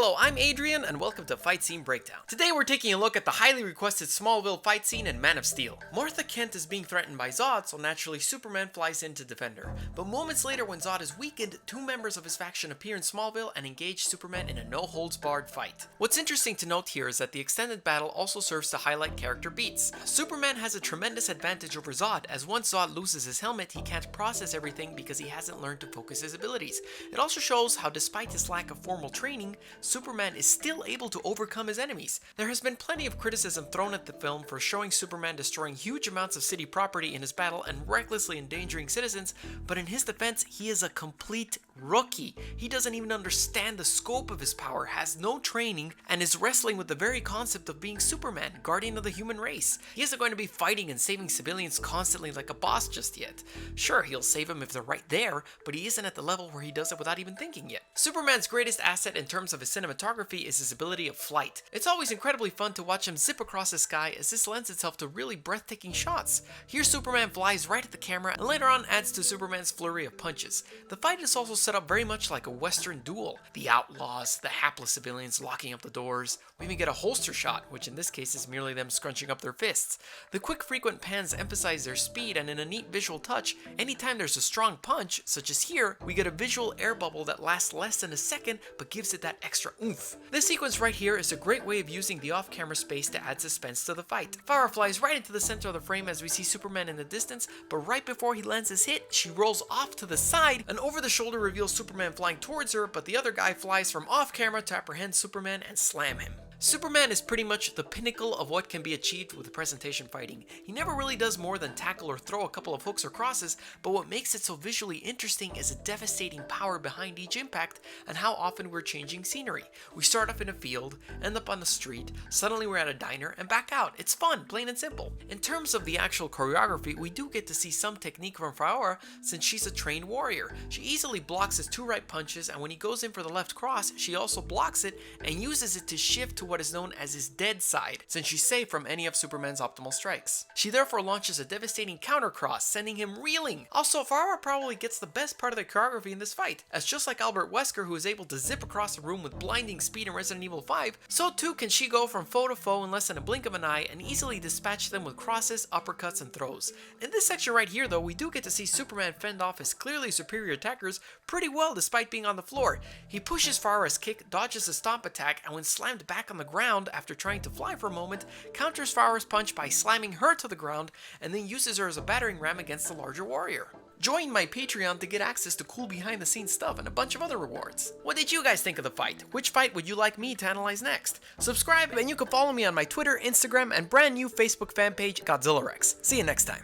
Hello, I'm Adrian, and welcome to Fight Scene Breakdown. Today we're taking a look at the highly requested Smallville fight scene in Man of Steel. Martha Kent is being threatened by Zod, so naturally Superman flies in to defend her. But moments later, when Zod is weakened, two members of his faction appear in Smallville and engage Superman in a no-holds-barred fight. What's interesting to note here is that the extended battle also serves to highlight character beats. Superman has a tremendous advantage over Zod, as once Zod loses his helmet, he can't process everything because he hasn't learned to focus his abilities. It also shows how, despite his lack of formal training, Superman is still able to overcome his enemies. There has been plenty of criticism thrown at the film for showing Superman destroying huge amounts of city property in his battle and recklessly endangering citizens, but in his defense, he is a complete rookie. He doesn't even understand the scope of his power, has no training, and is wrestling with the very concept of being Superman, guardian of the human race. He isn't going to be fighting and saving civilians constantly like a boss just yet. Sure, he'll save them if they're right there, but he isn't at the level where he does it without even thinking yet. Superman's greatest asset in terms of his cinematography is his ability of flight. It's always incredibly fun to watch him zip across the sky, as this lends itself to really breathtaking shots. Here Superman flies right at the camera and later on adds to Superman's flurry of punches. The fight is also set up very much like a western duel. The outlaws, the hapless civilians locking up the doors. We even get a holster shot, which in this case is merely them scrunching up their fists. The quick frequent pans emphasize their speed, and in a neat visual touch, anytime there's a strong punch, such as here, we get a visual air bubble that lasts less than a second but gives it that extra oomph. This sequence right here is a great way of using the off-camera space to add suspense to the fight. Faora flies right into the center of the frame as we see Superman in the distance, but right before he lands his hit, she rolls off to the side. An over-the-shoulder reveals Superman flying towards her, but the other guy flies from off-camera to apprehend Superman and slam him. Superman is pretty much the pinnacle of what can be achieved with presentation fighting. He never really does more than tackle or throw a couple of hooks or crosses, but what makes it so visually interesting is the devastating power behind each impact and how often we're changing scenery. We start off in a field, end up on the street, suddenly we're at a diner, and back out. It's fun, plain and simple. In terms of the actual choreography, we do get to see some technique from Faora since she's a trained warrior. She easily blocks his two right punches, and when he goes in for the left cross, she also blocks it and uses it to shift to what is known as his dead side, since she's safe from any of Superman's optimal strikes. She therefore launches a devastating counter cross, sending him reeling. Also, Faora probably gets the best part of the choreography in this fight, as just like Albert Wesker, who is able to zip across the room with blinding speed in Resident Evil 5, so too can she go from foe to foe in less than a blink of an eye and easily dispatch them with crosses, uppercuts, and throws. In this section right here though, we do get to see Superman fend off his clearly superior attackers pretty well despite being on the floor. He pushes Faora's kick, dodges a stomp attack, and when slammed back on the ground after trying to fly for a moment, counters Faora's punch by slamming her to the ground and then uses her as a battering ram against the larger warrior. Join my Patreon to get access to cool behind the scenes stuff and a bunch of other rewards. What did you guys think of the fight? Which fight would you like me to analyze next? Subscribe and you can follow me on my Twitter, Instagram, and brand new Facebook fan page, Godzillarex. See you next time.